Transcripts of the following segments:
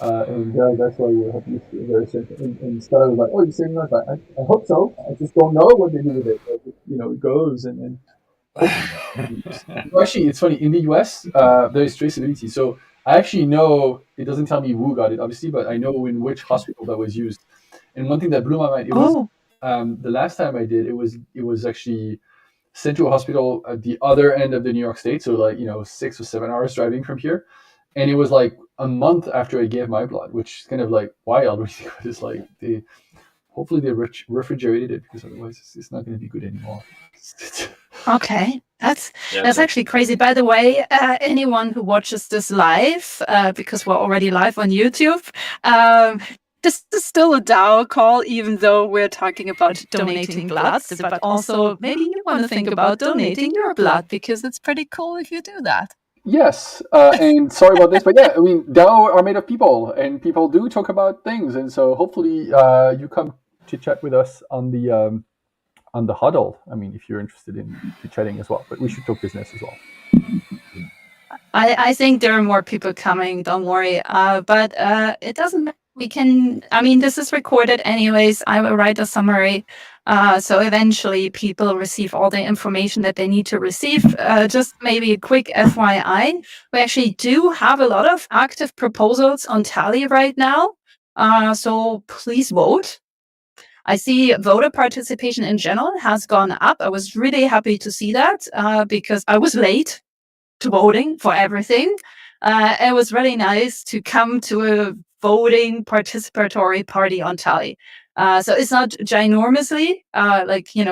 And that's why we're happy to see very certain. And Stella was like, "Oh, you're saving us." I hope so. I just don't know what they do with it. Like, it goes and hopefully. Well, actually, it's funny. In the US, there is traceability. So I actually know it doesn't tell me who got it, obviously, but I know in which hospital that was used. And one thing that blew my mind, it was Oh, the last time I did, it was actually sent to a hospital at the other end of the New York State, so like 6 or 7 hours driving from here, and it was like a month after I gave my blood, which is kind of like wild. Because it's like they hopefully they refrigerated it because otherwise it's not going to be good anymore. okay. Yeah, That's actually crazy. By the way, anyone who watches this live, because we're already live on YouTube, um, this is still a DAO call, even though we're talking about donating blood. But also, maybe you want to think about donating your blood because it's pretty cool if you do that. Yes, and sorry about this, but yeah, I mean, DAO are made of people, and people do talk about things, and so hopefully you come to chat with us on the huddle. I mean, if you're interested in chatting as well, but we should talk business as well. I think there are more people coming. Don't worry. But it doesn't matter. We can. I mean, this is recorded anyways. I will write a summary. So eventually, people receive all the information that they need to receive. Just maybe a quick FYI: we actually do have a lot of active proposals on Tally right now. So please vote. I see voter participation in general has gone up. I was really happy to see that because I was late to voting for everything. It was really nice to come to a voting participatory party on Tally. So it's not ginormously,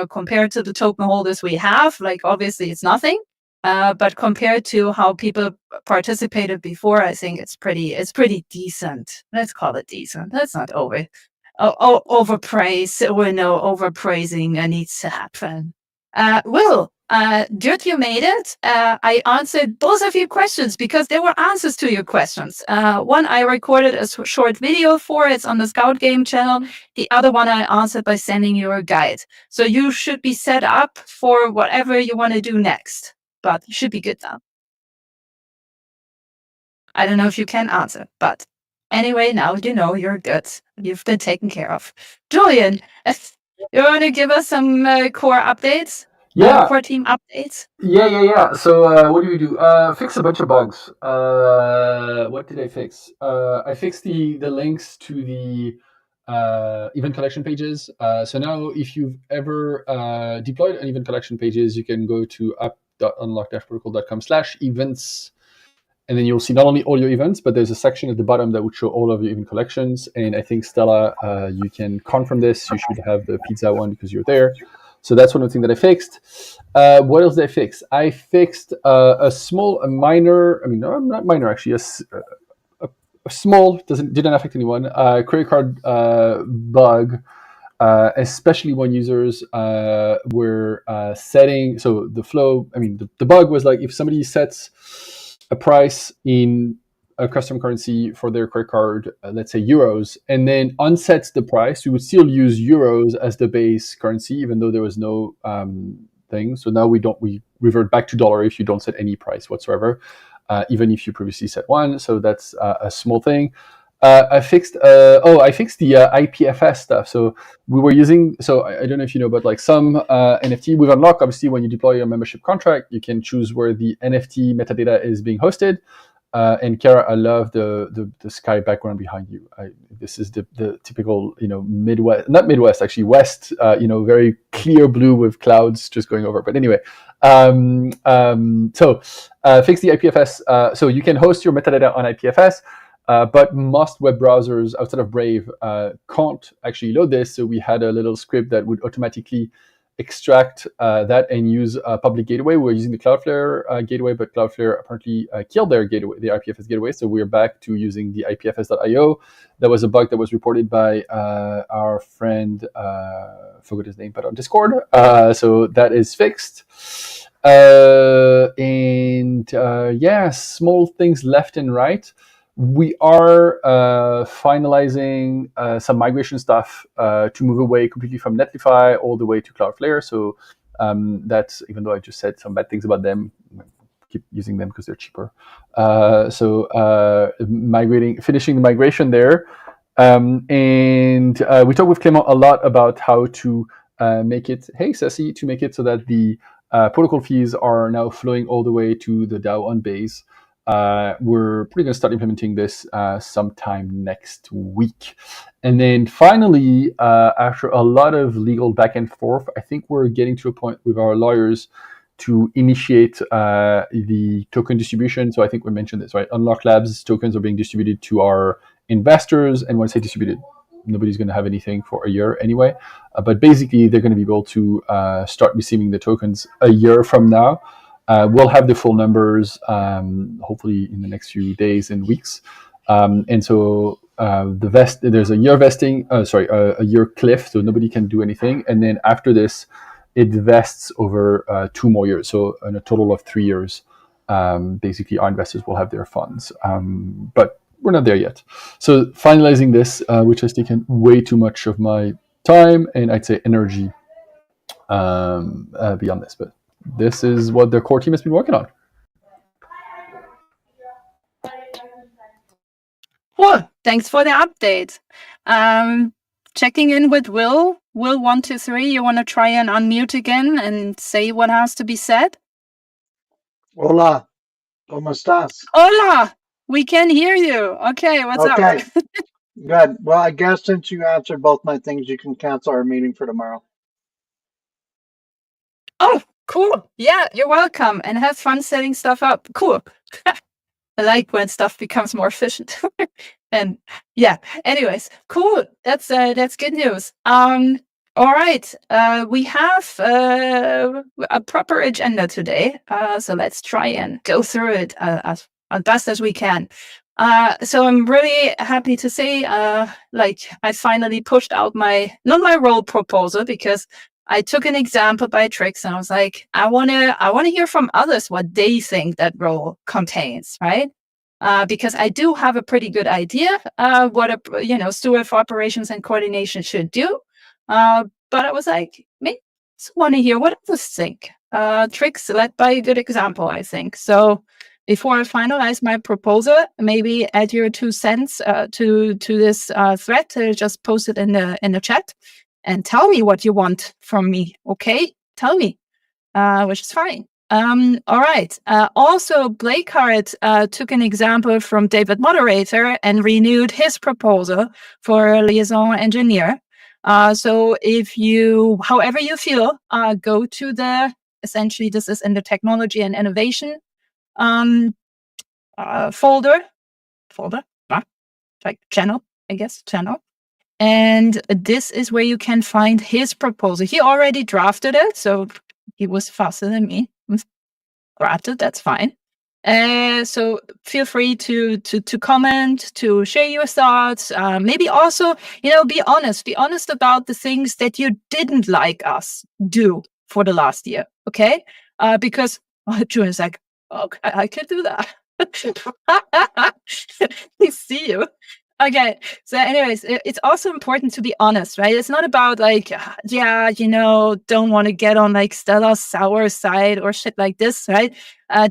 compared to the token holders we have, like obviously it's nothing. But compared to how people participated before, I think it's pretty decent. Let's call it decent. Let's not overpraise. We know overpraising needs to happen. Will, Dirk, you made it. I answered both of your questions because there were answers to your questions. One I recorded a short video for, it's on the Scout Game channel. The other one I answered by sending you a guide. So you should be set up for whatever you want to do next, but you should be good now. I don't know if you can answer, but anyway, now you know you're good. You've been taken care of. Julian, you want to give us some core updates? Yeah, Core team updates? yeah. So what do we do? Fix a bunch of bugs. What did I fix? I fixed the links to the event collection pages. So now, if you've ever deployed an event collection pages, you can go to app.unlock-protocol.com/events, and then you'll see not only all your events, but there's a section at the bottom that would show all of your event collections. And I think, Stella, you can confirm this. You should have the pizza one because you're there. So that's one of the things that I fixed. What else did I fix? I fixed a minor, I mean, no, not minor actually, a small, didn't affect anyone, credit card bug, especially when users were setting, so the flow, I mean, the bug was like if somebody sets a price in a custom currency for their credit card, let's say euros, and then unsets the price, we would still use euros as the base currency, even though there was no thing. So now we revert back to dollar if you don't set any price whatsoever, even if you previously set one. So that's a small thing. I fixed the IPFS stuff. So we were using, so I don't know if you know, but like some NFT with Unlock, obviously when you deploy your membership contract, you can choose where the NFT metadata is being hosted. And Kara, I love the sky background behind you. This is the typical, Midwest, not Midwest, actually West, very clear blue with clouds just going over. But anyway, so fix the IPFS. So you can host your metadata on IPFS. But most web browsers outside of Brave can't actually load this. So we had a little script that would automatically extract that and use a public gateway. We're using the Cloudflare gateway, but Cloudflare apparently killed their gateway, the IPFS gateway. So we're back to using the IPFS.io. That was a bug that was reported by our friend, forgot his name, but on Discord. So that is fixed. Small things left and right. We are finalizing some migration stuff to move away completely from Netlify all the way to Cloudflare. So that's, even though I just said some bad things about them, keep using them because they're cheaper. Finishing the migration there. And we talked with Clément a lot about how to make it, hey, Sassy, to make it so that the protocol fees are now flowing all the way to the DAO on base. We're probably going to start implementing this sometime next week. And then finally, after a lot of legal back and forth, I think we're getting to a point with our lawyers to initiate the token distribution. So I think we mentioned this, right? Unlock Labs tokens are being distributed to our investors. And when I say distributed, nobody's going to have anything for a year anyway. But basically, they're going to be able to start receiving the tokens a year from now. We'll have the full numbers hopefully in the next few days and weeks. And so there's a year vesting, a year cliff, so nobody can do anything. And then after this, it vests over 2 more years. So in a total of 3 years, basically our investors will have their funds. But we're not there yet. So finalizing this, which has taken way too much of my time and I'd say energy beyond this. But this is what the core team has been working on. Well, thanks for the update. Checking in with Will. Will 123, you want to try and unmute again and say what has to be said? Hola, ¿cómo estás? Hola, we can hear you. Okay, what's up? Good. Well, I guess since you answered both my things, you can cancel our meeting for tomorrow. Oh, cool. Yeah, you're welcome. And have fun setting stuff up. Cool. I like when stuff becomes more efficient. And yeah, anyways, cool. That's good news. All right. We have a proper agenda today. So let's try and go through it as best as we can. So I'm really happy to say, I finally pushed out not my role proposal, because I took an example by Trix and I was like, I want to hear from others what they think that role contains, right? Because I do have a pretty good idea what a steward for operations and coordination should do. But I was like, maybe I just want to hear what others think. Trix led by a good example, I think. So before I finalize my proposal, maybe add your 2 cents to this thread. Just post it in the chat and tell me what you want from me. Okay, tell me, which is fine. All right. Also, Blakehart took an example from David Moderator and renewed his proposal for a liaison engineer. So if you, however you feel, go to essentially this is in the technology and innovation folder, like channel. And this is where you can find his proposal. He already drafted it, so he was faster than me. Granted, that's fine. So feel free to comment, to share your thoughts. Maybe also, be honest about the things that you didn't like us do for the last year. Okay, because Julian's like, okay, I can do that. We see you. Okay, so anyways, it's also important to be honest, right? It's not about don't want to get on Stella's sour side or shit like this, right?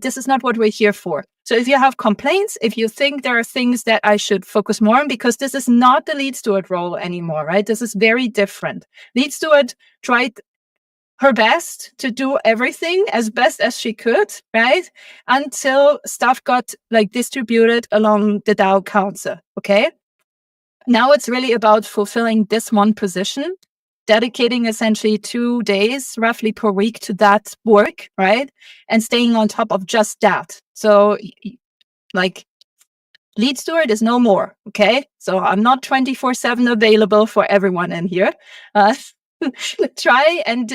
This is not what we're here for. So if you have complaints, if you think there are things that I should focus more on, because this is not the lead steward role anymore, right? This is very different. Lead steward tried her best to do everything as best as she could, right? Until stuff got distributed along the DAO council, okay? Now it's really about fulfilling this one position, dedicating essentially 2 days roughly per week to that work, right? And staying on top of just that. So lead steward is no more, okay? So I'm not 24/7 available for everyone in here. Try and,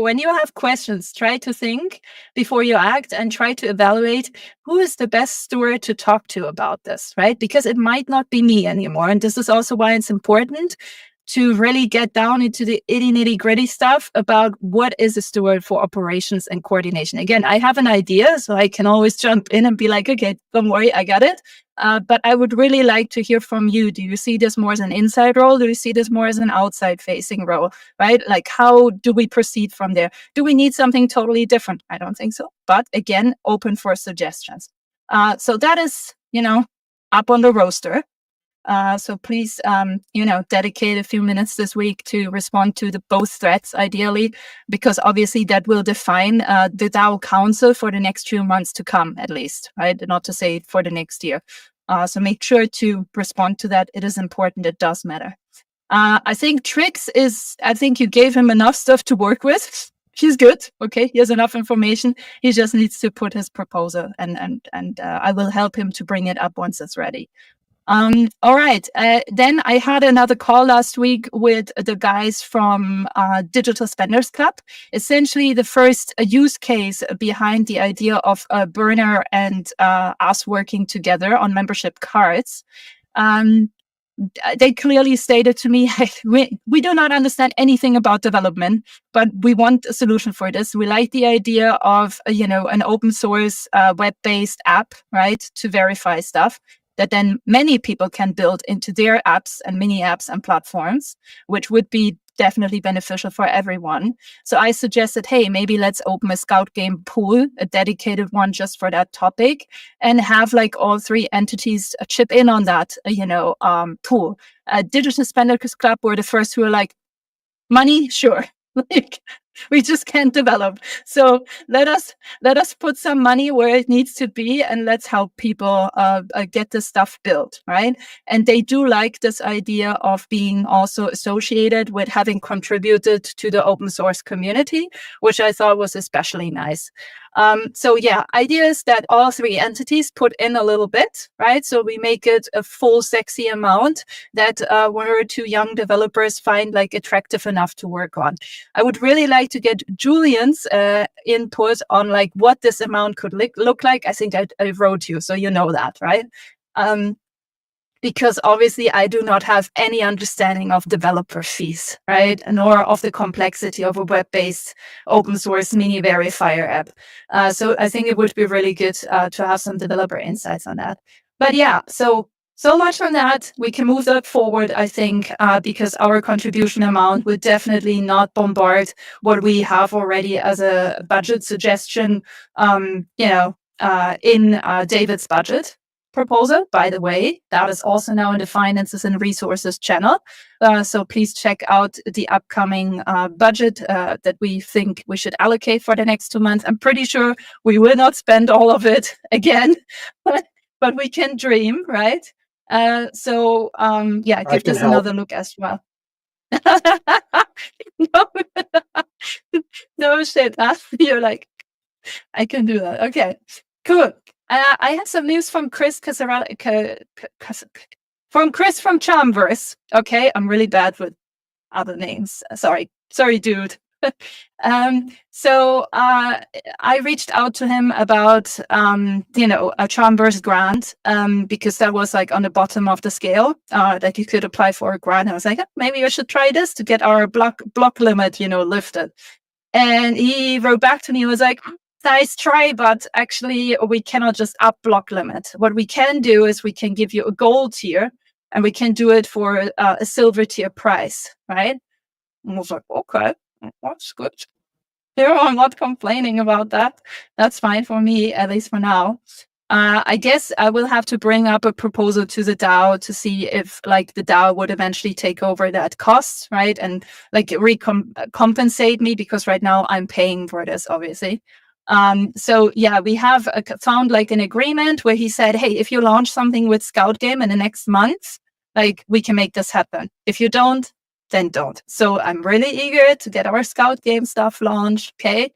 when you have questions, try to think before you act and try to evaluate who is the best steward to talk to about this, right? Because it might not be me anymore. And this is also why it's important to really get down into the nitty gritty stuff about what is a steward for operations and coordination. Again, I have an idea, so I can always jump in and be like, okay, don't worry, I got it. But I would really like to hear from you. Do you see this more as an inside role? Do you see this more as an outside facing role, right? Like, how do we proceed from there? Do we need something totally different? I don't think so. But again, open for suggestions. So that is, up on the roster. So please, dedicate a few minutes this week to respond to both threats, ideally, because obviously that will define the DAO Council for the next few months to come, at least, right? Not to say for the next year. So make sure to respond to that. It is important. It does matter. I think Trix I think you gave him enough stuff to work with. He's good. Okay, he has enough information. He just needs to put his proposal, and I will help him to bring it up once it's ready. All right. Then I had another call last week with the guys from Digital Spenders Club. Essentially, the first use case behind the idea of Burner and us working together on membership cards. They clearly stated to me, hey, we do not understand anything about development, but we want a solution for this. We like the idea of, an open source web-based app, right, to verify stuff that then many people can build into their apps and mini apps and platforms, which would be definitely beneficial for everyone. So I suggested, hey, maybe let's open a Scout Game pool, a dedicated one just for that topic, and have like all three entities chip in on that, pool. Digital Spenders Club were the first who were like, money, sure. Like, we just can't develop. So let us put some money where it needs to be, and let's help people get this stuff built, right? And they do like this idea of being also associated with having contributed to the open source community, which I thought was especially nice. So yeah, idea is that all three entities put in a little bit, right? So we make it a full sexy amount that one or two young developers find like attractive enough to work on. I would really like to get Julian's input on like what this amount could look like. I think I wrote you, so you know that, right? Because obviously I do not have any understanding of developer fees, right? Nor of the complexity of a web-based open source mini verifier app. So I think it would be really good to have some developer insights on that. But yeah, so much from that. We can move that forward, I think, because our contribution amount would definitely not bombard what we have already as a budget suggestion, in David's budget proposal. By the way, that is also now in the finances and resources channel. So please check out the upcoming budget that we think we should allocate for the next 2 months. I'm pretty sure we will not spend all of it again, but we can dream, right? Give this another look as well. No shit. You're like, I can do that. Okay, cool. I have some news from Chris from Charmverse. Okay, I'm really bad with other names. Sorry, dude. So I reached out to him about a Charmverse grant because that was like on the bottom of the scale that you could apply for a grant. I was like, maybe I should try this to get our block limit lifted. And he wrote back to me and was like, nice try, but actually we cannot just up block limit. What we can do is we can give you a gold tier, and we can do it for a silver tier price, right? And I was like, okay, that's good. I'm not complaining about that. That's fine for me, at least for now. I guess I will have to bring up a proposal to the DAO to see if like the DAO would eventually take over that cost, right? And like compensate me, because right now I'm paying for this, obviously. So yeah, we have found like an agreement where he said, hey, if you launch something with Scout Game in the next month, like we can make this happen. If you don't, then don't. So I'm really eager to get our Scout Game stuff launched, okay?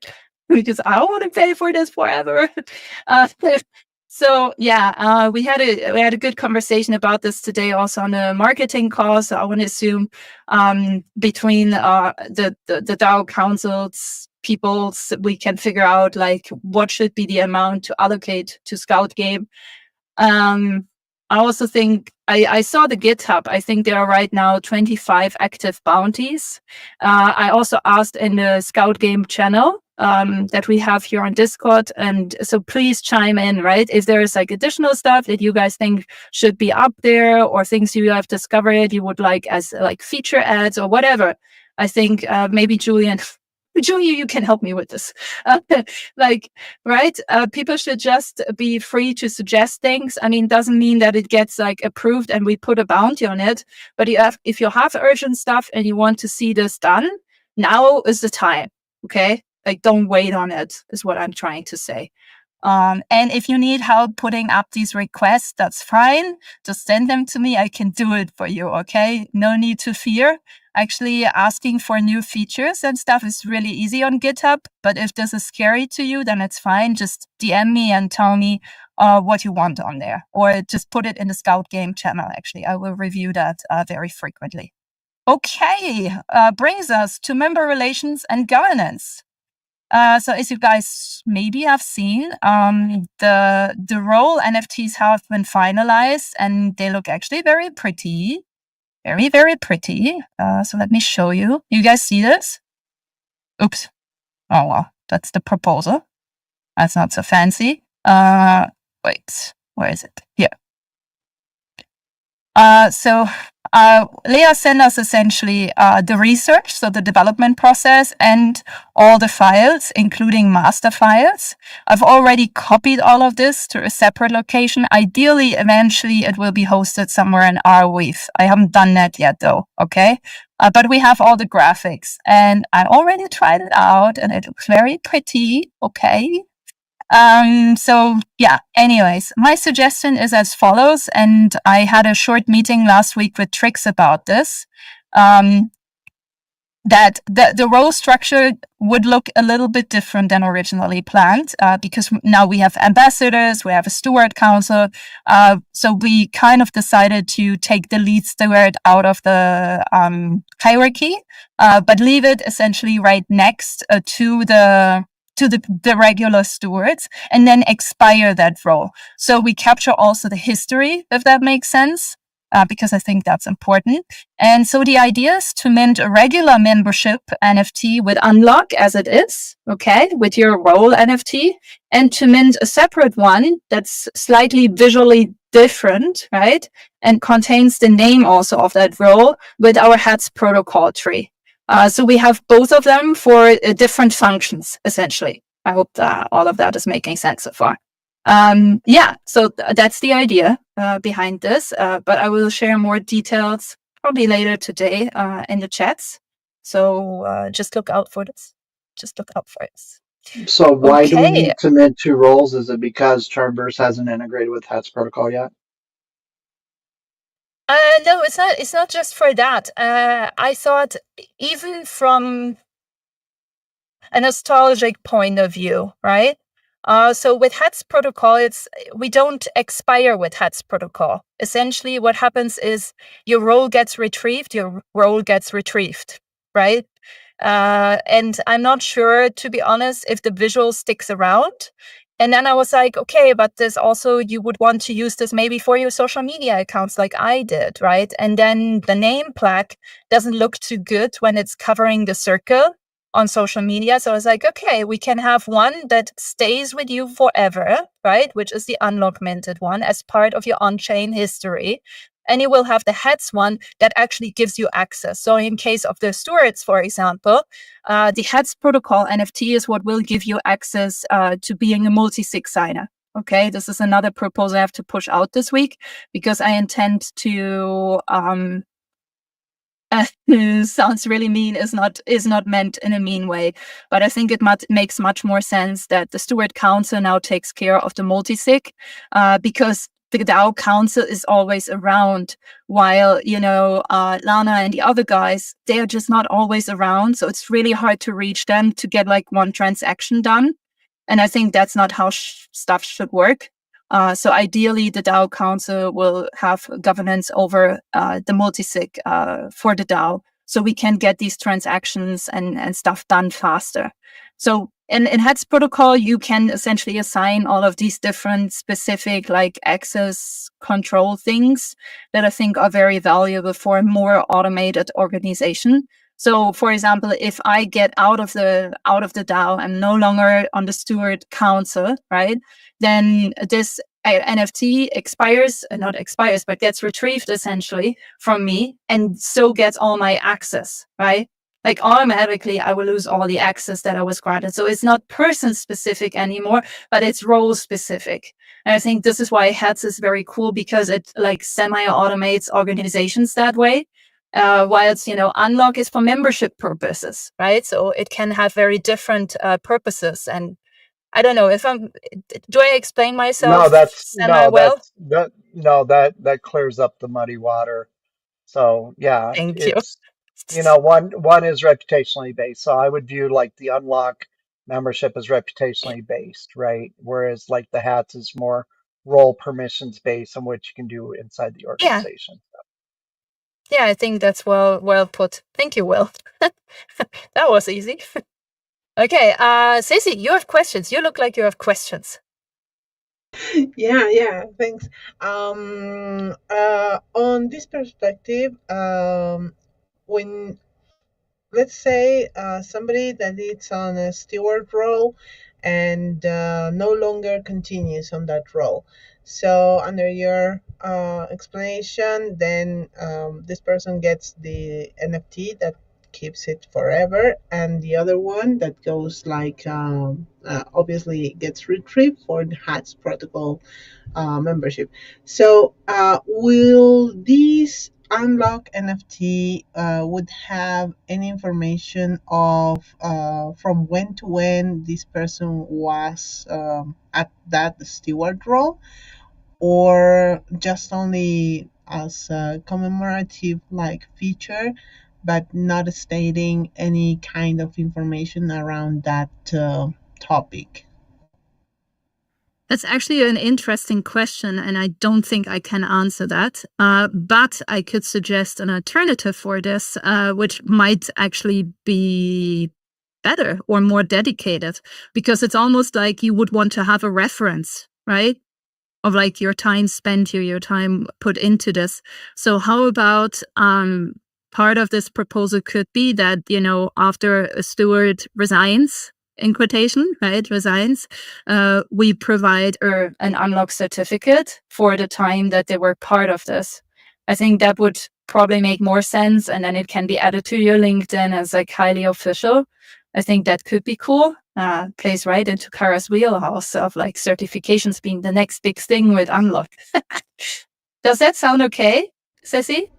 Because I don't want to pay for this forever. So yeah, we had a good conversation about this today, also on the marketing call. So I want to assume between the DAO councils people, we can figure out like what should be the amount to allocate to Scout Game. I also think I saw the GitHub. I think there are right now 25 active bounties. I also asked in the Scout Game channel that we have here on Discord. And so please chime in, right? If there's like additional stuff that you guys think should be up there, or things you have discovered you would like as like feature ads or whatever, I think maybe Julia, you can help me with this. Like, right? People should just be free to suggest things. I mean, doesn't mean that it gets like approved and we put a bounty on it. But if you have urgent stuff and you want to see this done, now is the time. Okay? Like, don't wait on it, is what I'm trying to say. And if you need help putting up these requests, that's fine. Just send them to me. I can do it for you. Okay? No need to fear. Actually, asking for new features and stuff is really easy on GitHub. But if this is scary to you, then it's fine. Just DM me and tell me what you want on there, or just put it in the Scout Game channel. Actually, I will review that very frequently. Okay, brings us to member relations and governance. So as you guys maybe have seen, the role NFTs have been finalized, and they look actually very pretty. Very, very pretty. So let me show you. You guys see this? Oops. Oh, well, that's the proposal. That's not so fancy. Wait, where is it? Here. So Leah sent us essentially the research, so the development process, and all the files, including master files. I've already copied all of this to a separate location. Ideally, eventually, it will be hosted somewhere in Arweave. I haven't done that yet, though, okay? But we have all the graphics, and I already tried it out, and it looks very pretty, okay? So yeah, anyways, my suggestion is as follows, and I had a short meeting last week with Trix about this, that the role structure would look a little bit different than originally planned, because now we have ambassadors, we have a steward council, so we kind of decided to take the lead steward out of the hierarchy, but leave it essentially right next to the regular stewards, and then expire that role. So we capture also the history, if that makes sense, because I think that's important. And so the idea is to mint a regular membership NFT with unlock as it is, okay, with your role NFT, and to mint a separate one that's slightly visually different, right, and contains the name also of that role with our HATS protocol tree. So we have both of them for different functions, essentially. I hope that all of that is making sense so far. Yeah, so that's the idea behind this. But I will share more details probably later today in the chats. So just look out for this. Just look out for this. So why do we need to mint two roles? Is it because Charmverse hasn't integrated with HATS protocol yet? No, it's not just for that. I thought even from a nostalgic point of view, right? So with HATS protocol, we don't expire with HATS protocol. Essentially, what happens is your role gets retrieved, right? And I'm not sure, to be honest, if the visual sticks around. And then I was like, okay, but this also, you would want to use this maybe for your social media accounts like I did, right? And then the name plaque doesn't look too good when it's covering the circle on social media. So I was like, okay, we can have one that stays with you forever, right? Which is the unlock minted one as part of your on-chain history. And you will have the HATS one that actually gives you access. So in case of the stewards, for example, the HATS protocol NFT is what will give you access to being a multi-sig signer. Okay, this is another proposal I have to push out this week, because I intend to sounds really mean, is not meant in a mean way, but I think it makes much more sense that the steward council now takes care of the multi-sig, because the DAO council is always around, while Lana and the other guys, they are just not always around. So it's really hard to reach them to get like one transaction done, and I think that's not how stuff should work. So ideally, the DAO council will have governance over the multi-sig for the DAO, so we can get these transactions and stuff done faster. So in Heads protocol, you can essentially assign all of these different specific like access control things that I think are very valuable for a more automated organization. So, for example, if I get out of the DAO, I'm no longer on the steward council, right? Then this NFT not expires, but gets retrieved essentially from me, and so gets all my access, right? Like automatically I will lose all the access that I was granted. So it's not person specific anymore, but it's role specific. And I think this is why Heads is very cool, because it like semi-automates organizations that way. Whilst, Unlock is for membership purposes, right? So it can have very different purposes. And I don't know do I explain myself semi well? That clears up the muddy water. So yeah, Thank you. it's, one is reputationally based. So I would view like the unlock membership as reputationally based, right? Whereas like the hats is more role permissions based on what you can do inside the Yeah. organization. Yeah, I think that's well put. Thank you, Will. That was easy. Okay, Ceci, you have questions. You look like you have questions. Yeah, thanks. On this perspective, when let's say somebody that is on a steward role and no longer continues on that role. So under your explanation, then this person gets the NFT that keeps it forever, and the other one that goes like obviously gets retrieved for the HATS protocol membership. So, will this unlock NFT would have any information of from when to when this person was at that steward role, or just only as a commemorative like feature, but not stating any kind of information around that topic? That's actually an interesting question, and I don't think I can answer that. But I could suggest an alternative for this, which might actually be better or more dedicated, because it's almost like you would want to have a reference, right? Of like your time spent here, your time put into this. So how about part of this proposal could be that, after a steward resigns, in quotation, right, resigns, we provide an unlock certificate for the time that they were part of this. I think that would probably make more sense, and then it can be added to your LinkedIn as like highly official. I think that could be cool. Plays right into Kara's wheelhouse of like certifications being the next big thing with Unlock. Does that sound okay, Ceci?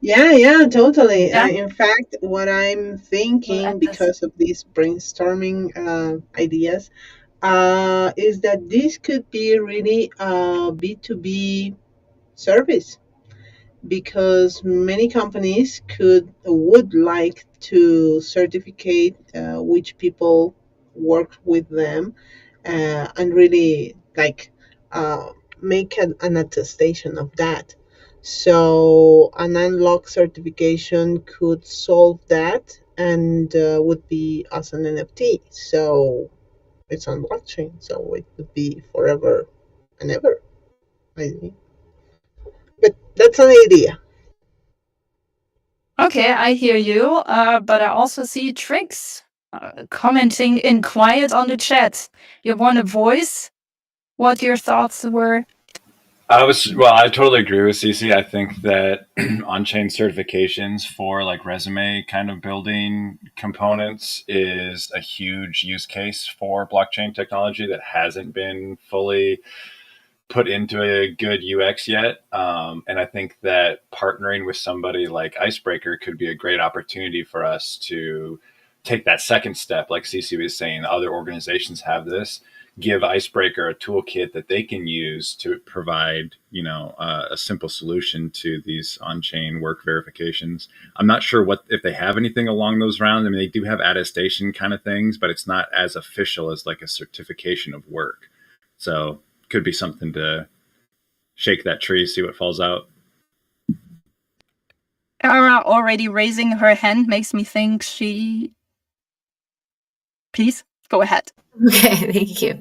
Yeah, totally. Yeah. In fact, what I'm thinking, because of these brainstorming ideas, is that this could be really a B2B service, because many companies would like to certificate which people work with them, and really like make an attestation of that. So an unlock certification could solve that, and would be as an NFT. So it's on blockchain, so it would be forever and ever. I think. But that's an idea. Okay, I hear you. But I also see Tricks commenting in quiet on the chat. You want to voice what your thoughts were? I totally agree with Cece. I think that on-chain certifications for like resume kind of building components is a huge use case for blockchain technology that hasn't been fully put into a good UX yet. And I think that partnering with somebody like Icebreaker could be a great opportunity for us to take that second step. Like Cece was saying, other organizations have this. Give Icebreaker a toolkit that they can use to provide, a simple solution to these on-chain work verifications. I'm not sure if they have anything along those rounds. I mean, they do have attestation kind of things, but it's not as official as like a certification of work. So could be something to shake that tree, see what falls out. Kara already raising her hand makes me think she... Please? Go ahead. Okay, thank you.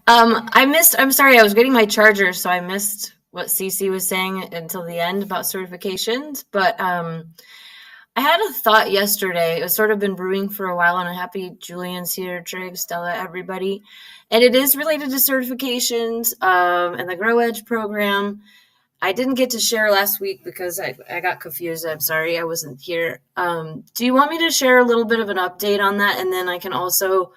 I'm sorry, I was getting my charger, so I missed what Cece was saying until the end about certifications. But I had a thought yesterday. It's sort of been brewing for a while, and I'm happy Julian's here, Trig, Stella, everybody. And it is related to certifications and the Grow Edge program. I didn't get to share last week because I got confused. I'm sorry, I wasn't here. Do you want me to share a little bit of an update on that? And then I can also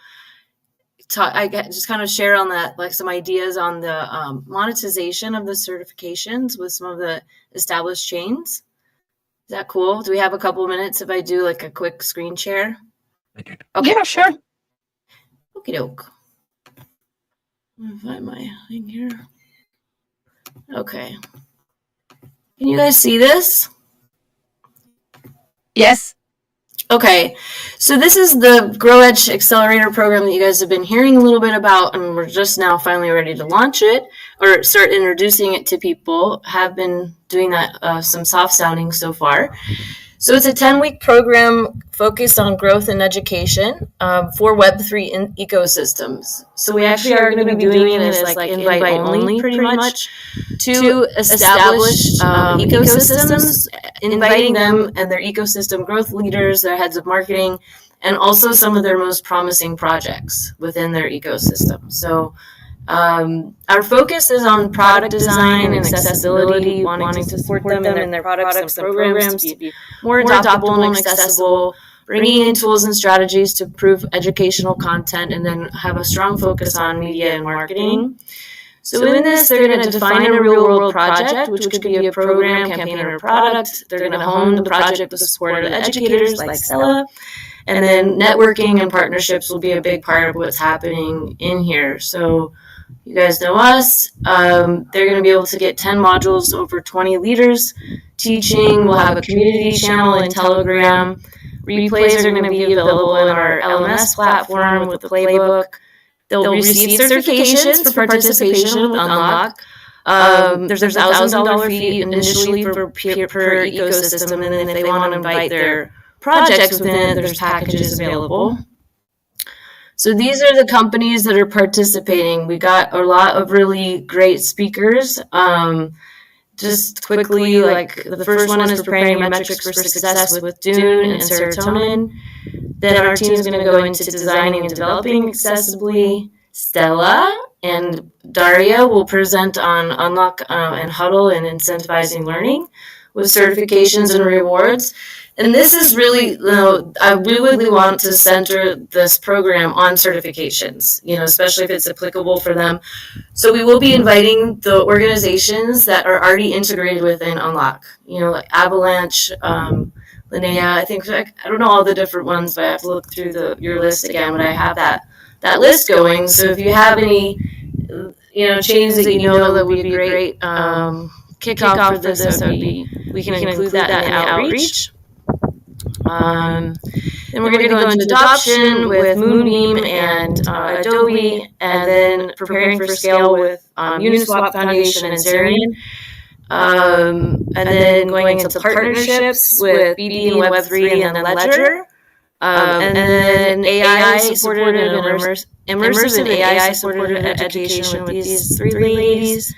just kind of share on that, like some ideas on the monetization of the certifications with some of the established chains. Is that cool? Do we have a couple of minutes if I do like a quick screen share? Okay. Yeah, sure. Okie doke. I'm gonna find my thing here. Okay. Can you guys see this? Yes. Okay, so this is the Grow Edge Accelerator program that you guys have been hearing a little bit about, and we're just now finally ready to launch it or start introducing it to people. Have been doing that, some soft sounding so far. So it's a 10-week program focused on growth and education for Web3 ecosystems. So we actually are going to be doing it as like invite only pretty much to established ecosystems, inviting them and their ecosystem growth leaders, their heads of marketing, and also some of their most promising projects within their ecosystem. So our focus is on product design and accessibility, wanting to support them in their products and programs to be more adoptable and accessible, bringing in tools and strategies to improve educational content, and then have a strong focus on media and marketing. So in this, they're going to define a real-world project, which could be a program, campaign, or product. They're going to hone the project with the support of the educators like Stella. And then networking and partnerships will be a big part of what's happening in here. So you guys know us. They're going to be able to get 10 modules, over 20 leaders teaching. We'll have a community channel in Telegram. Replays are going to be available in our LMS platform with the playbook. They'll receive certifications for participation with Unlock. There's a $1,000 fee initially per ecosystem, and then if they want to invite their projects within it, there's packages available. So these are the companies that are participating. We got a lot of really great speakers. Just quickly, like the first one is preparing your metrics for success with Dune and serotonin. Then our team is going to go into designing and developing accessibly. Stella and Daria will present on Unlock and Huddle and incentivizing learning with certifications and rewards. And this is really, I really want to center this program on certifications, especially if it's applicable for them. So we will be inviting the organizations that are already integrated within Unlock, like Avalanche, Linnea. I don't know all the different ones, but I have to look through your list again, but I have that list going. So if you have any, chains that that would be a great kickoff for this, we can include that in the outreach. Then we're going to go into adoption with Moonbeam and Adobe, and then preparing for scale with Uniswap Foundation and Zerion. And then going into partnerships with BD and Web3 and then Ledger. And then AI-supported and immersive and AI-supported education with these three ladies.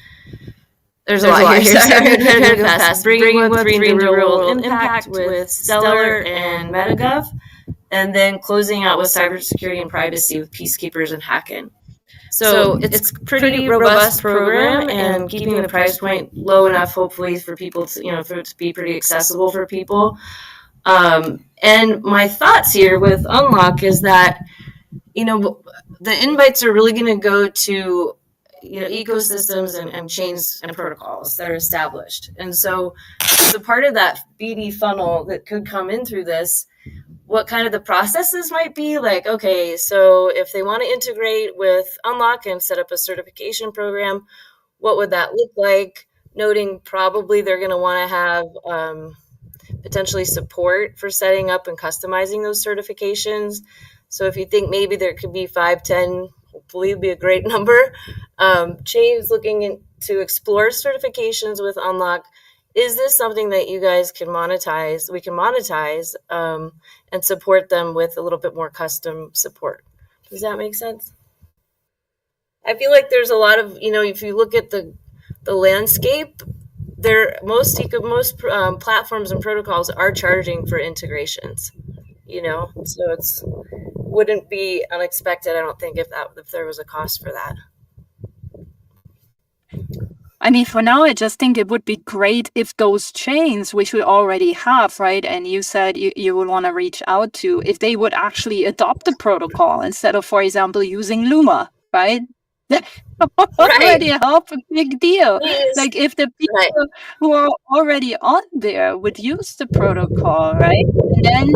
There's a lot here. Sorry, I'm trying to go fast. Bringing Web3 into real-world impact with Stellar and MetaGov, and then closing out with cybersecurity and privacy with Peacekeepers and Hackin. So it's a pretty robust program, and keeping the price point low enough, hopefully, for people to, for it to be pretty accessible for people. And my thoughts here with Unlock is that, the invites are really going to go to ecosystems and chains and protocols that are established. And so as a part of that BD funnel that could come in through this, what kind of the processes might be like, okay, so if they want to integrate with Unlock and set up a certification program, what would that look like? Noting probably they're going to want to have potentially support for setting up and customizing those certifications. So if you think maybe there could be 5, 10, hopefully it'd be a great number, chains looking to explore certifications with Unlock. Is this something that you guys can monetize? We can monetize and support them with a little bit more custom support Does that make sense? I feel like there's a lot of, if you look at the landscape, most platforms and protocols are charging for integrations, so it's wouldn't be unexpected, I don't think, if there was a cost for that. I mean, for now, I just think it would be great if those chains, which we already have, right? And you said you would want to reach out to, if they would actually adopt the protocol instead of, for example, using Luma, right? Already help a big deal. Please. Like if the people who are already on there would use the protocol, right? And then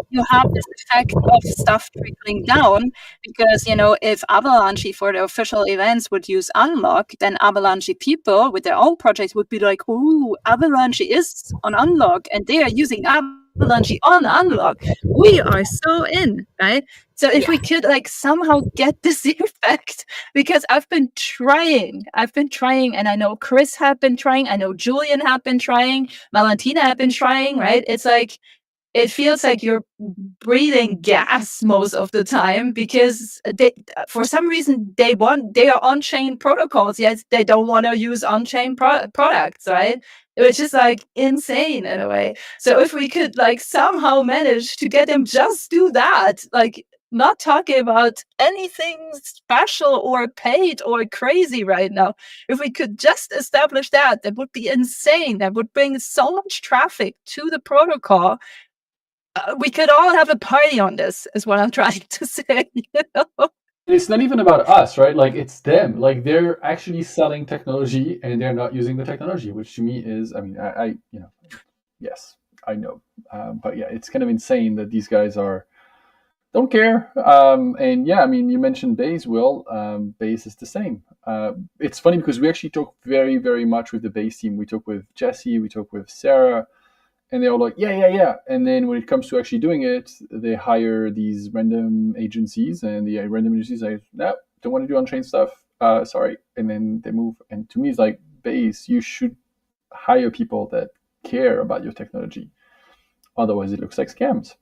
you have this effect of stuff trickling down because, if Avalanche for the official events would use Unlock, then Avalanche people with their own projects would be like, ooh, Avalanche is on Unlock and they are using Avalanche on Unlock. We are so in, right? So if we could somehow get this effect, because I've been trying, and I know Chris had been trying, I know Julian had been trying, Valentina had been trying, right? It's like, it feels like you're breathing gas most of the time because for some reason they are on-chain protocols, yet they don't want to use on-chain products, right? Which is insane in a way. So if we could somehow manage to get them just do that, not talking about anything special or paid or crazy right now. If we could just establish that would be insane. That would bring so much traffic to the protocol. We could all have a party on this, is what I'm trying to say. It's not even about us, right? It's them. They're actually selling technology and they're not using the technology, which to me is, I yes, I know. But yeah, it's kind of insane that these guys don't care. And yeah, you mentioned Base, Will. Base is the same. It's funny because we actually talk very, very much with the Base team. We talk with Jesse, we talk with Sarah, and they're all like, yeah. And then when it comes to actually doing it, they hire these random agencies, and the random agencies are like, no, don't want to do on-chain stuff. Sorry. And then they move. And to me, it's like, Base, you should hire people that care about your technology. Otherwise, it looks like scams.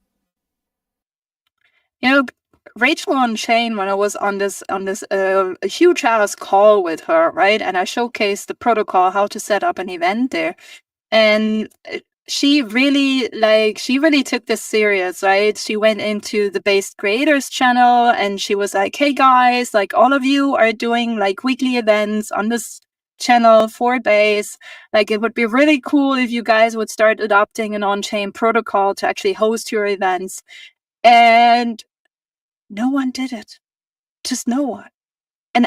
Rachel on Chain, when I was on this a huge ass call with her, right? And I showcased the protocol, how to set up an event there. And she really took this serious, right? She went into the Base Creators channel and she was like, hey guys, all of you are doing weekly events on this channel for Base. It would be really cool if you guys would start adopting an on-chain protocol to actually host your events. And no one did it. Just no one. And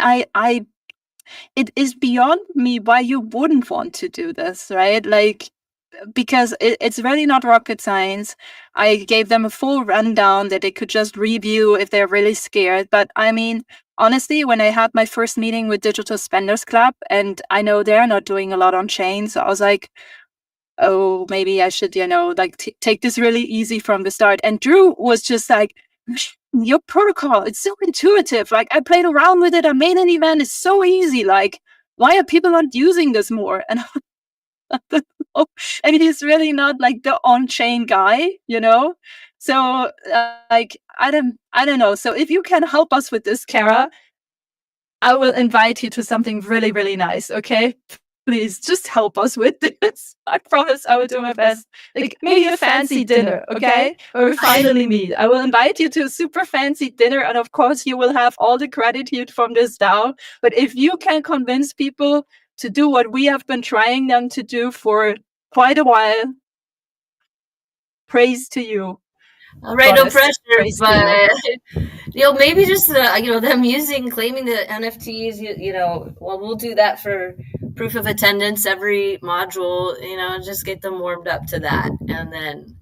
it is beyond me why you wouldn't want to do this, right? Because it's really not rocket science. I gave them a full rundown that they could just review if they're really scared. But honestly, when I had my first meeting with Digital Spenders Club, and I know they're not doing a lot on chain, so I was like, oh, maybe I should, take this really easy from the start. And Drew was just like, your protocol, it's so intuitive. I played around with it. I made an event. It's so easy. Why are people not using this more? And he's really not the on-chain guy, So I don't know. So if you can help us with this, Kara, I will invite you to something really, really nice. Okay. Please just help us with this. I promise I will do my best. Maybe a fancy dinner, okay? Or we finally meet. I will invite you to a super fancy dinner. And of course, you will have all the gratitude from this DAO. But if you can convince people to do what we have been trying them to do for quite a while, praise to you. All right, no pressure, but maybe just them claiming the NFTs. We'll do that for proof of attendance every module. Just get them warmed up to that, and then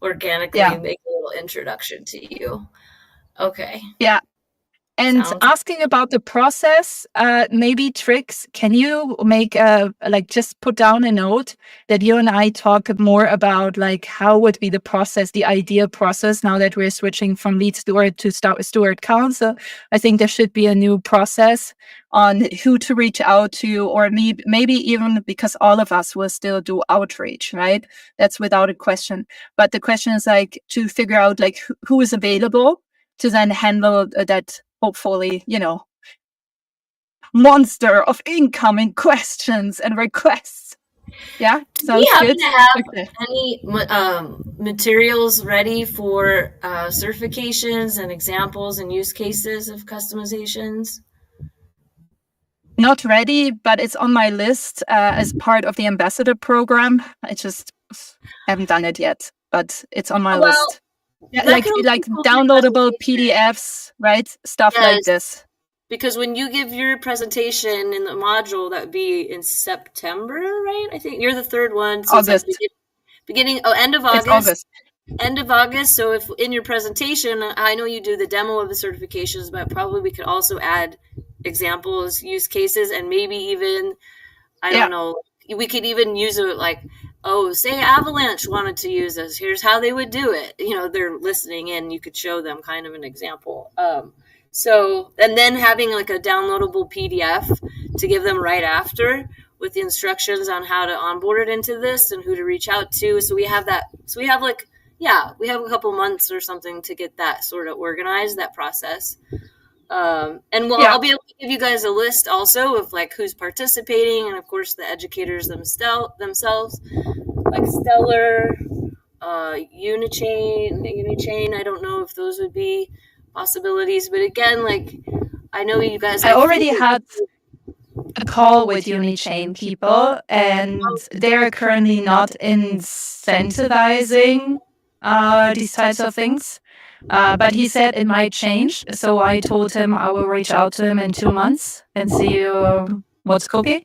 organically make a little introduction to you. Okay. Yeah. And asking about the process, maybe Trix, can you make just put down a note that you and I talk more about how would be the process, the ideal process now that we're switching from lead steward to steward council. I think there should be a new process on who to reach out to, or maybe even because all of us will still do outreach, right? That's without a question. But the question is to figure out who is available to then handle that hopefully, monster of incoming questions and requests. Yeah, Do we sounds happen good. to have Okay. any materials ready for certifications and examples and use cases of customizations? Not ready, but it's on my list as part of the ambassador program. I just haven't done it yet, but it's on my list. Yeah, that like can also help your downloadable presentation. PDFs, right? Stuff like Yes. this. Because when you give your presentation in the module, that would be in September, right? I think you're the third one. So August. it's like end of It's August. August. End of August. So if in your presentation, I know you do the demo of the certifications, but probably we could also add examples, use cases, and maybe even, I don't know, we could even use it like, say Avalanche wanted to use this. Here's how they would do it. They're listening in. You could show them kind of an example. So, and then having like a downloadable PDF to give them right after with the instructions on how to onboard it into this and who to reach out to. So we have that. So we have we have a couple months or something to get that sort of organized, that process. And I'll be able to give you guys a list also of like who's participating, and of course the educators themselves, like Stellar, Unichain. I don't know if those would be possibilities, but again, like I know you guys. I already had a call with Unichain people, and they're currently not incentivizing these types of things. But he said it might change. So I told him I will reach out to him in 2 months and see what's cooking,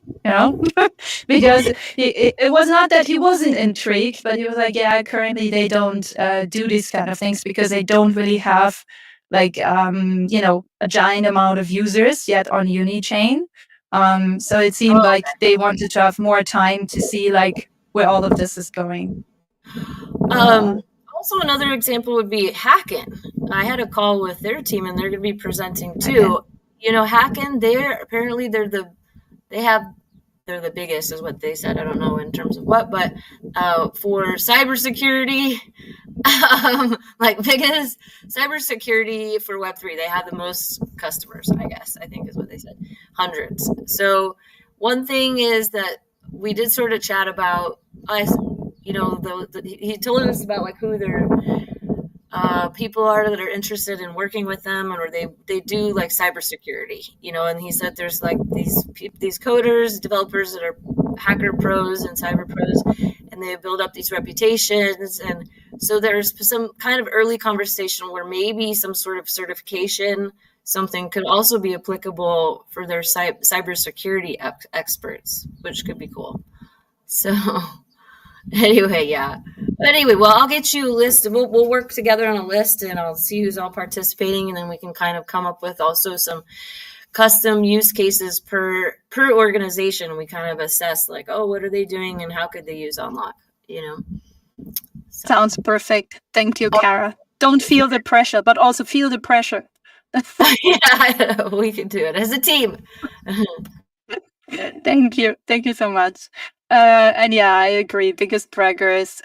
because it was not that he wasn't intrigued, but he was like, yeah, currently they don't do these kind of things because they don't really have like, a giant amount of users yet on Unichain. So it seemed like they wanted to have more time to see like where all of this is going. Also, another example would be Hackin. I had a call with their team, and they're going to be presenting too. Hackin, they're the biggest, is what they said. I don't know in terms of what, but for cybersecurity, like biggest cybersecurity for Web3, they have the most customers, I guess, I think is what they said, hundreds. So one thing is that we did sort of chat about us, he told us about like who their people are that are interested in working with them, or they do like cybersecurity, and he said there's like these coders, developers that are hacker pros and cyber pros, and they build up these reputations. And so there's some kind of early conversation where maybe some sort of certification, something could also be applicable for their cybersecurity experts, which could be cool. So anyway, well, I'll get you a list. We'll work together on a list, and I'll see who's all participating, and then we can kind of come up with also some custom use cases per organization. We kind of assess like, what are they doing and how could they use Unlock, So. Sounds perfect. Thank you, Kara. Don't feel the pressure, but also feel the pressure. Yeah, we can do it as a team. Thank you so much. And I agree. Biggest braggers.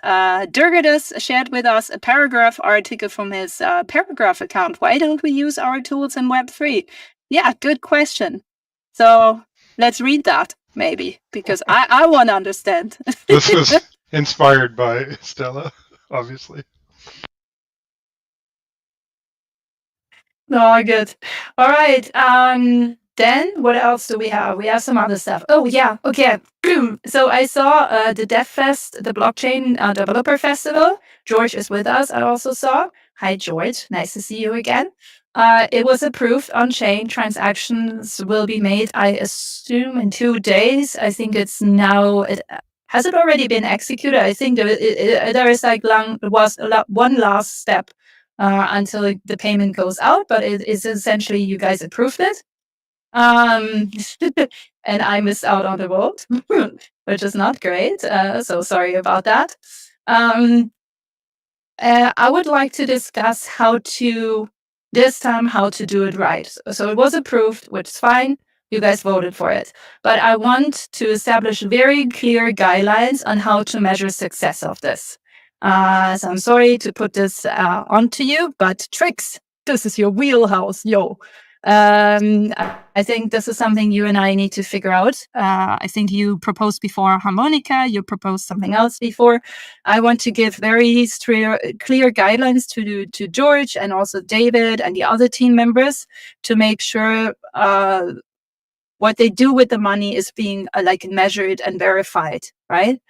Durgadus shared with us a paragraph article from his paragraph account. Why don't we use our tools in Web3? Yeah, good question. So let's read that maybe, because I want to understand. This was inspired by Stella, obviously. Oh, good. All right. Then what else do we have? We have some other stuff. Oh, yeah. Okay. So I saw the DevFest, the Blockchain Developer Festival. George is with us. I also saw. Hi, George. Nice to see you again. It was approved on-chain. Transactions will be made, I assume, in 2 days. I think it's now. Has it already been executed? I think there is like one last step until the payment goes out, but it is essentially you guys approved it. And I missed out on the vote, which is not great. So sorry about that. I would like to discuss how to do it right. So it was approved, which is fine. You guys voted for it. But I want to establish very clear guidelines on how to measure success of this. So I'm sorry to put this onto you, but Trix, this is your wheelhouse, yo. I think this is something you and I need to figure out. I think you proposed before harmonica, you proposed something else before. I want to give very clear guidelines to George and also David and the other team members to make sure what they do with the money is being like measured and verified, right?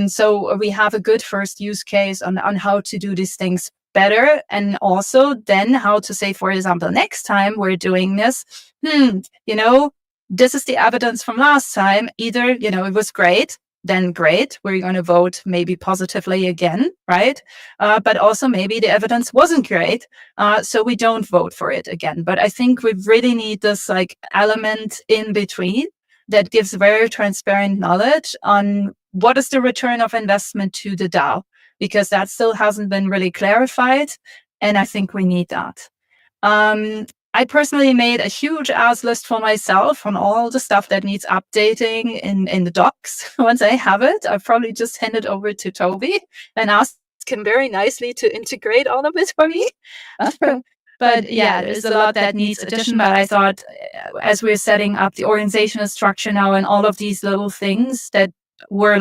So we have a good first use case on how to do these things better, and also then how to say, for example, next time we're doing this, this is the evidence from last time. Either, it was great, then great, we're going to vote maybe positively again, right? But also maybe the evidence wasn't great, so we don't vote for it again. But I think we really need this like element in between that gives very transparent knowledge on what is the return of investment to the DAO, because that still hasn't been really clarified, and I think we need that. I personally made a huge ass list for myself on all the stuff that needs updating in the docs. Once I have it, I'll probably just hand it over to Toby and ask him very nicely to integrate all of it for me. But yeah, there's a lot that needs addition. But I thought, as we're setting up the organizational structure now and all of these little things that were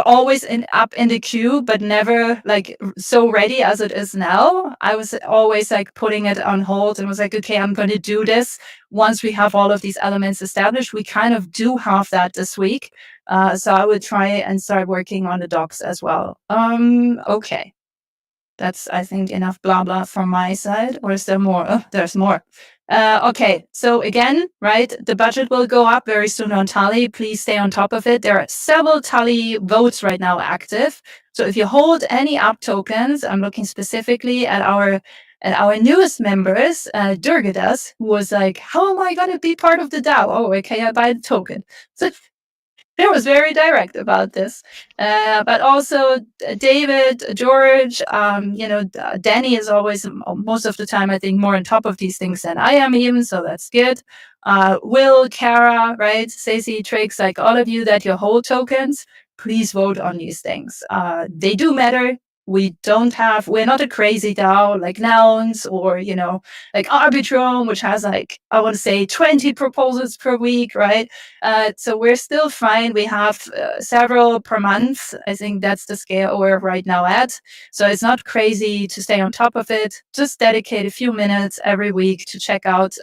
always up in the queue, but never like so ready as it is now. I was always like putting it on hold and was like, okay, I'm going to do this once we have all of these elements established. We kind of do have that this week. So I would try and start working on the docs as well. Okay. That's, I think, enough blah blah from my side. Or is there more? Oh, there's more. Okay, so again, right, the budget will go up very soon on Tally. Please stay on top of it. There are several Tally votes right now active. So if you hold any app tokens, I'm looking specifically at our newest members, Durgadas, who was like, how am I going to be part of the DAO? Oh, okay, I buy the token. So it was very direct about this. But also David, George, Danny is always, most of the time, I think, more on top of these things than I am even, so that's good. Will, Kara, right, Stacey, Trix, like all of you that you hold tokens, please vote on these things. They do matter. We're not a crazy DAO like Nouns or, like Arbitrum, which has like, I want to say 20 proposals per week, right? So we're still fine. We have several per month. I think that's the scale we're right now at. So it's not crazy to stay on top of it. Just dedicate a few minutes every week to check out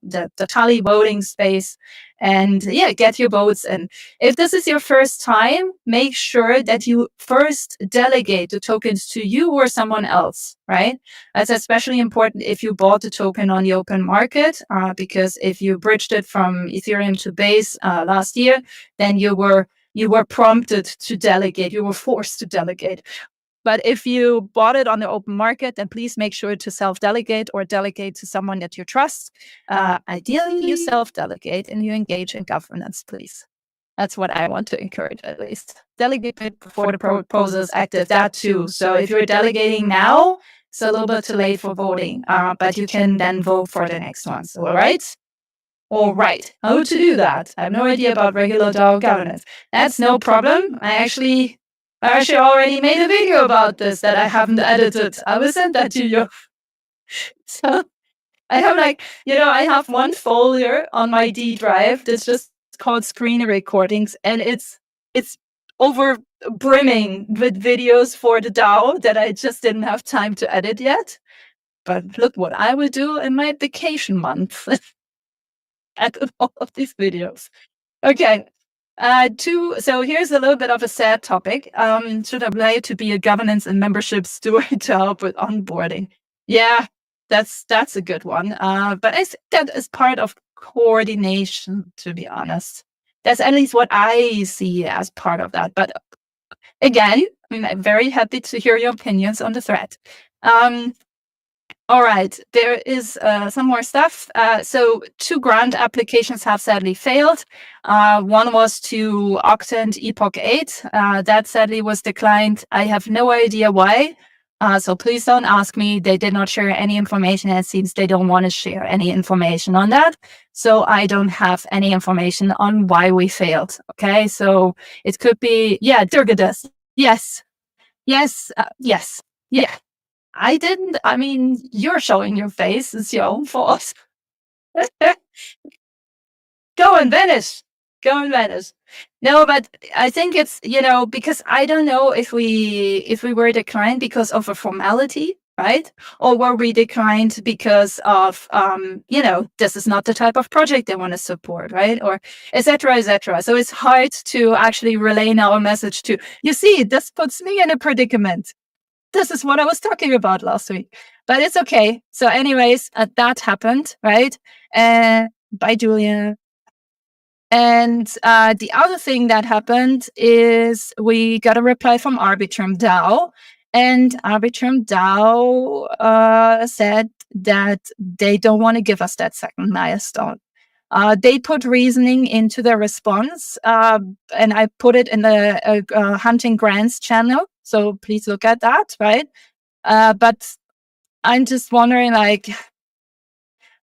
the Tally voting space and get your votes. And if this is your first time, make sure that you first delegate the tokens to you or someone else, right? That's especially important if you bought the token on the open market, because if you bridged it from Ethereum to Base last year, then you were prompted to delegate. You were forced to delegate. But if you bought it on the open market, then please make sure to self-delegate or delegate to someone that you trust. Ideally, you self-delegate and you engage in governance, please. That's what I want to encourage, at least. Delegate before the proposal is active, that too. So if you're delegating now, it's a little bit too late for voting, but you can then vote for the next ones, all right? All right, how to do that? I have no idea about regular DAO governance. That's no problem. I actually already made a video about this that I haven't edited. I will send that to you. So I have I have one folder on my D drive that's just called screen recordings, and it's over brimming with videos for the DAO that I just didn't have time to edit yet. But look what I will do in my vacation month. Edit all of these videos. Okay. So here's a little bit of a sad topic. Should I apply to be a governance and membership steward to help with onboarding? Yeah, that's a good one. But I think that is part of coordination, to be honest. That's at least what I see as part of that. But again, I'm very happy to hear your opinions on the thread. All right, there is some more stuff. So 2 grant applications have sadly failed. One was to Octant Epoch 8. That sadly was declined. I have no idea why. So please don't ask me. They did not share any information. It seems they don't want to share any information on that. So I don't have any information on why we failed. Okay, so it could be, Durgadas. Yes. Yeah. I didn't. I mean, you're showing your face. It's your own fault. Go and vanish. Go and vanish. No, but I think it's, because I don't know if we were declined because of a formality, right? Or were we declined because of this is not the type of project they want to support, right? Or et cetera, et cetera. So it's hard to actually relay our message to, you see, this puts me in a predicament. This is what I was talking about last week. But it's okay. So anyways, that happened, right? Bye, Julia. And the other thing that happened is we got a reply from Arbitrum DAO, and Arbitrum DAO said that they don't want to give us that second milestone. They put reasoning into their response, and I put it in the Hunting Grants channel, so please look at that, right? But I'm just wondering, like,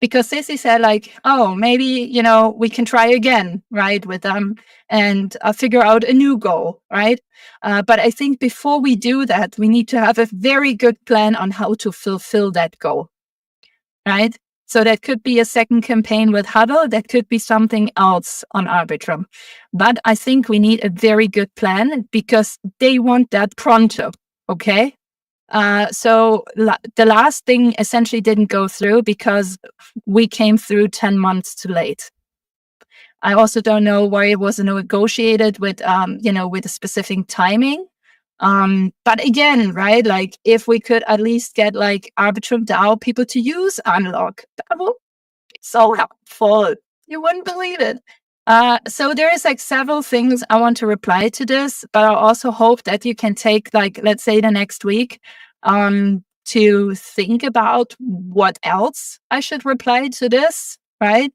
because Sissy said, like, oh, maybe, we can try again, right, with them and figure out a new goal, right? But I think before we do that, we need to have a very good plan on how to fulfill that goal, right? So that could be a second campaign with Huddle. That could be something else on Arbitrum. But I think we need a very good plan because they want that pronto, okay? So the last thing essentially didn't go through because we came through 10 months too late. I also don't know why it wasn't negotiated with, with a specific timing. But again, right, like if we could at least get like Arbitrum DAO people to use Unlock, that would be so helpful. You wouldn't believe it. So there is like several things I want to reply to this, but I also hope that you can take like, let's say the next week, to think about what else I should reply to this, right?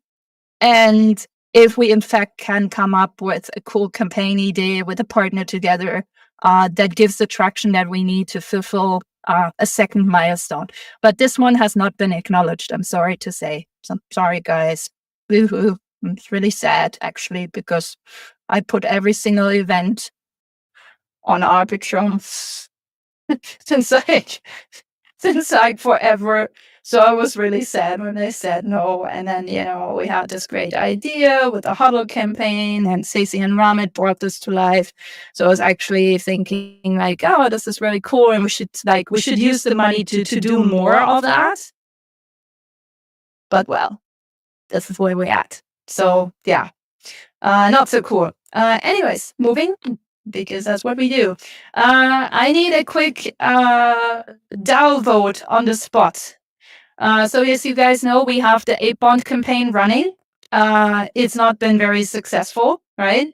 And if we in fact can come up with a cool campaign idea with a partner together, that gives the traction that we need to fulfill a second milestone. But this one has not been acknowledged, I'm sorry to say. So, sorry, guys. Boo-hoo. It's really sad, actually, because I put every single event on Arbitrum since like forever. So I was really sad when they said no. And then, we had this great idea with the Huddle campaign, and Stacey and Ramit brought this to life. So I was actually thinking like, oh, this is really cool. And we should use the money to do more of that. But well, this is where we're at. So yeah, not so cool. Anyways, moving, because that's what we do. I need a quick DAO vote on the spot. So as you guys know, we have the 8 bond campaign running. It's not been very successful, right?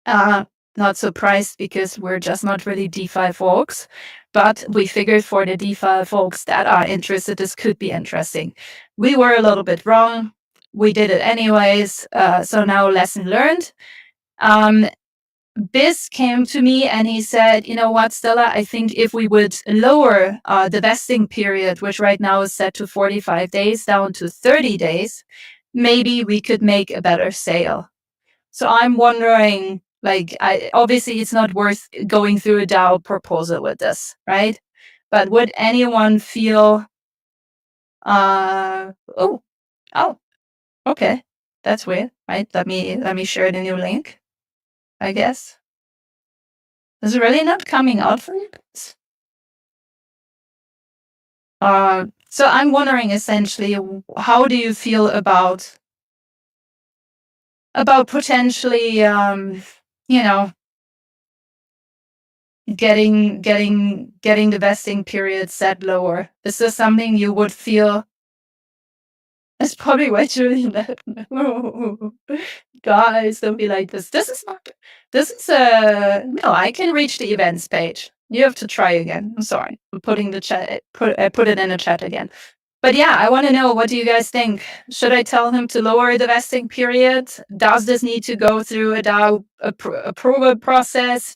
Not surprised because we're just not really DeFi folks, but we figured for the DeFi folks that are interested, this could be interesting. We were a little bit wrong. We did it anyways. So now lesson learned. Biz came to me and he said, you know what, Stella, I think if we would lower the vesting period, which right now is set to 45 days, down to 30 days, maybe we could make a better sale. So I'm wondering, like, obviously it's not worth going through a DAO proposal with this, right? But would anyone feel, okay, that's weird, right? Let me share the new link, I guess. Is it really not coming out for you? So I'm wondering essentially, how do you feel about potentially, getting the vesting period set lower? Is this something you would feel? It's probably way too early. Guys, don't be like this. This is no, I can reach the events page. You have to try again. I'm sorry. I'm putting the chat, put it in the chat again. But yeah, I want to know, what do you guys think? Should I tell him to lower the vesting period? Does this need to go through a DAO approval process?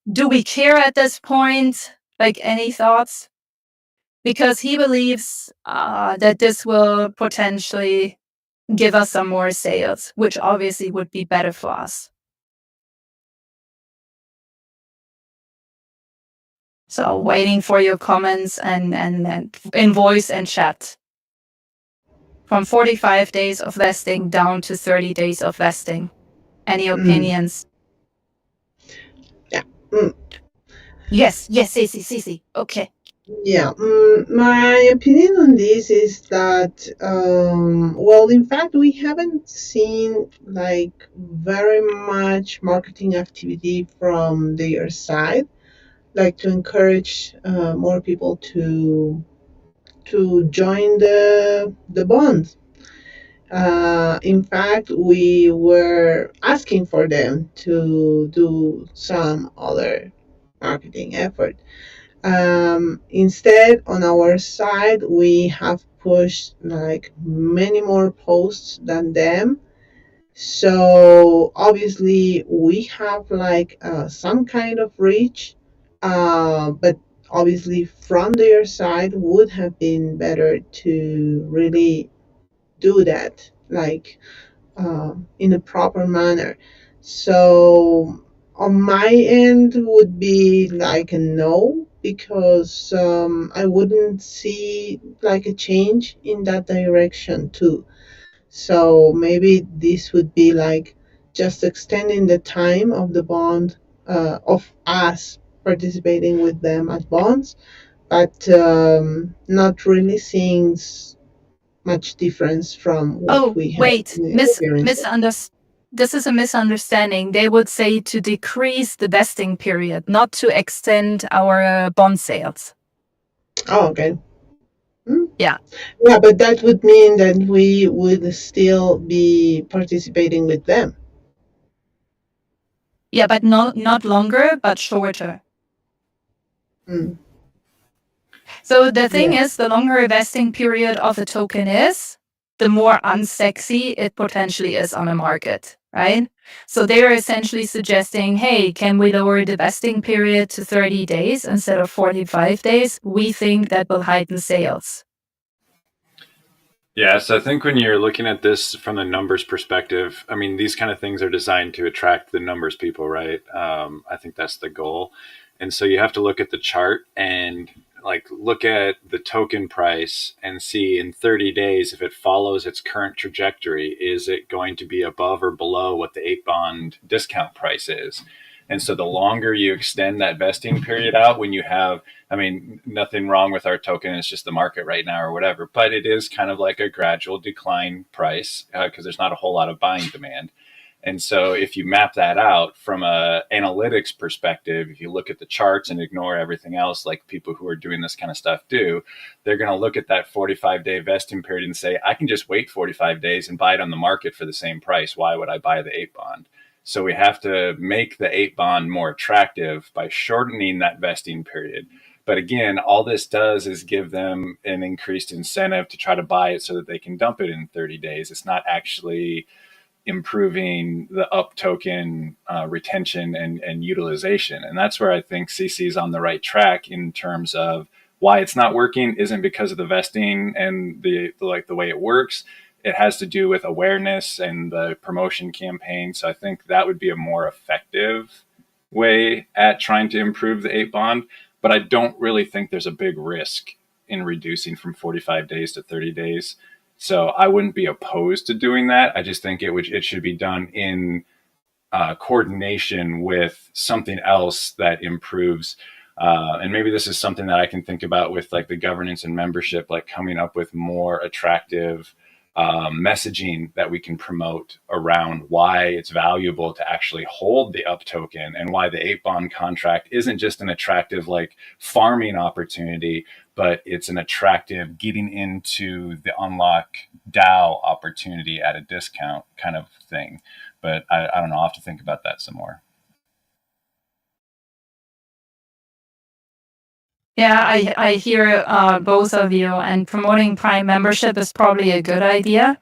Do we care at this point? Like, any thoughts? Because he believes that this will potentially give us some more sales, which obviously would be better for us. So waiting for your comments and in voice and chat. From 45 days of vesting down to 30 days of vesting. Any opinions? Yeah. Yes, Cece. Okay. Yeah, my opinion on this is that, well, in fact, we haven't seen like very much marketing activity from their side, like to encourage more people to join the bond. In fact, we were asking for them to do some other marketing effort. Instead, on our side, we have pushed like many more posts than them. So obviously, we have like some kind of reach, but obviously, from their side, would have been better to really do that, like in a proper manner. So on my end would be like a no, because I wouldn't see like a change in that direction too. So maybe this would be like just extending the time of the bond, of us participating with them at bonds, but not really seeing much difference from what Oh, we have wait, experienced. this is a misunderstanding. They would say to decrease the vesting period, not to extend our bond sales. Oh, okay. Yeah. Yeah, but that would mean that we would still be participating with them. Yeah, but not longer, but shorter. Mm. So the thing Yeah. is, the longer a vesting period of a token is, the more unsexy it potentially is on the market, right? So they're essentially suggesting, hey, can we lower the vesting period to 30 days instead of 45 days? We think that will heighten sales. Yeah, so I think when you're looking at this from the numbers perspective, I mean, these kind of things are designed to attract the numbers people, right? I think that's the goal. And so you have to look at the chart and like look at the token price and see in 30 days if it follows its current trajectory, is it going to be above or below what the 8 bond discount price is? And so the longer you extend that vesting period out, when you have, I mean, nothing wrong with our token. It's just the market right now or whatever. But it is kind of like a gradual decline price because there's not a whole lot of buying demand. And so if you map that out from a analytics perspective, if you look at the charts and ignore everything else, like people who are doing this kind of stuff do, they're going to look at that 45-day vesting period and say, I can just wait 45 days and buy it on the market for the same price. Why would I buy the 8 bond? So we have to make the 8 bond more attractive by shortening that vesting period. But again, all this does is give them an increased incentive to try to buy it so that they can dump it in 30 days. It's not actually improving the up token retention and utilization. And that's where I think CC is on the right track in terms of why it's not working isn't because of the vesting and the way it works. It has to do with awareness and the promotion campaign. So I think that would be a more effective way at trying to improve the 8 bond. But I don't really think there's a big risk in reducing from 45 days to 30 days. So I wouldn't be opposed to doing that. I just think it should be done in coordination with something else that improves. And maybe this is something that I can think about with like the governance and membership, like coming up with more attractive messaging that we can promote around why it's valuable to actually hold the up token and why the 8 bond contract isn't just an attractive like farming opportunity, but it's an attractive getting into the unlock DAO opportunity at a discount kind of thing. But I don't know. I'll have to think about that some more. Yeah, I hear both of you, and promoting Prime membership is probably a good idea.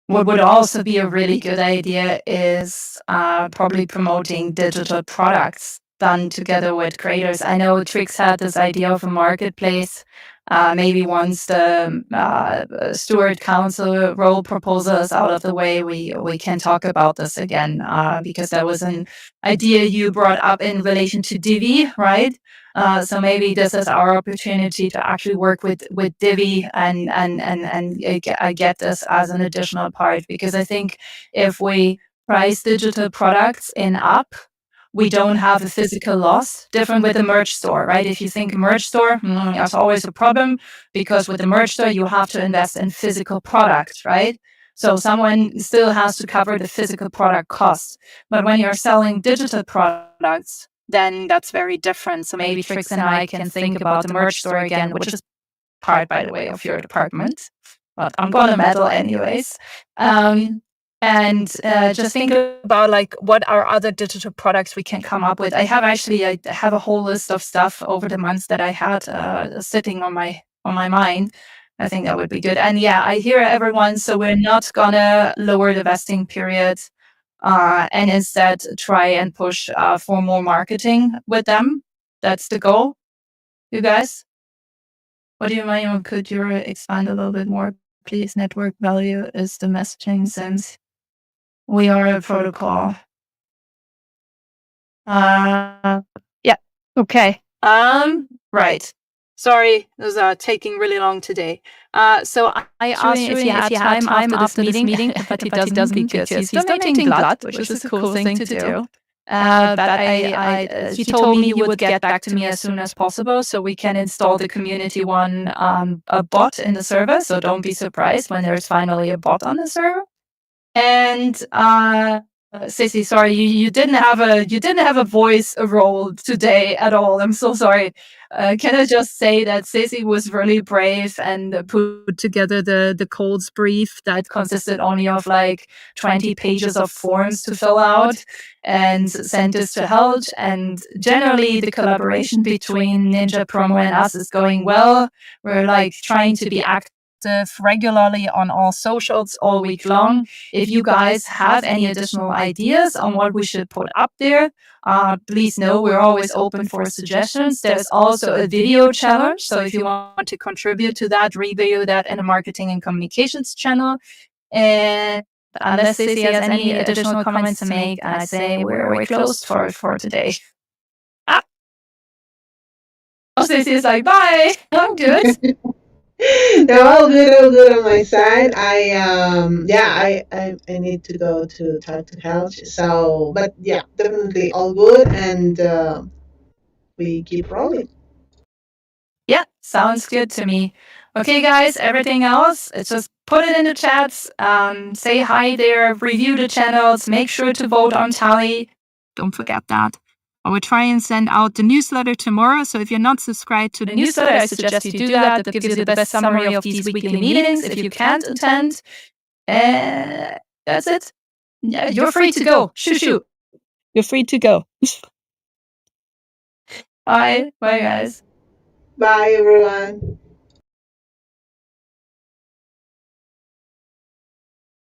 What would also be a really good idea is probably promoting digital products done together with creators. I know Trix had this idea of a marketplace. Maybe once the Steward Council role proposal is out of the way, we can talk about this again, because that was an idea you brought up in relation to Divi, right? So maybe this is our opportunity to actually work with Divi and get this as an additional part, because I think if we price digital products in app, we don't have a physical loss, different with the merch store, right? If you think merch store, that's always a problem, because with the merch store, you have to invest in physical products, right? So someone still has to cover the physical product cost. But when you're selling digital products, then that's very different. So maybe Trix and I can think about the merch store again, which is part, by the way, of your department. But I'm gonna meddle anyways. And just think about like what are other digital products we can come up with. I have a whole list of stuff over the months that I had sitting on my mind. I think that would be good. And yeah, I hear everyone. So we're not gonna lower the vesting period, and instead try and push for more marketing with them. That's the goal. You guys, what do you mean? Could you expand a little bit more, please? Network value is the messaging since we are a protocol. Yeah. Okay. Right. Sorry, those are taking really long today. So I asked you if you had time after this meeting, but he doesn't because he's donating blood, which is a cool thing to do. But he told me you would get back to me as soon as possible, so we can install the community one a bot in the server. So don't be surprised when there's finally a bot on the server. And Sissy, sorry, you didn't have a voice role today at all. I'm so sorry. Can I just say that Sissy was really brave and put together the Coles brief that consisted only of like 20 pages of forms to fill out and send this to Helge. And generally, the collaboration between Ninja Promo and us is going well. We're like trying to be active regularly on all socials all week long. If you guys have any additional ideas on what we should put up there, please know we're always open for suggestions. There's also a video challenge. So if you want to contribute to that, review that in the marketing and communications channel. And unless Stacey has any additional comments to make, I say we're closed for today. Oh, Stacey is like, bye. I'm good. No, all good on my side. I need to go to talk to Helge. So, but yeah, definitely all good, and we keep rolling. Yeah, sounds good to me. Okay, guys, everything else, it's just put it in the chats. Say hi there, review the channels, make sure to vote on Tally. Don't forget that. I will try and send out the newsletter tomorrow. So if you're not subscribed to the newsletter, I suggest you do that. That gives you the best summary of these weekly meetings if you can't attend. That's it. Yeah, you're free to go. Shoo. You're free to go. Bye. Bye, guys. Bye, everyone.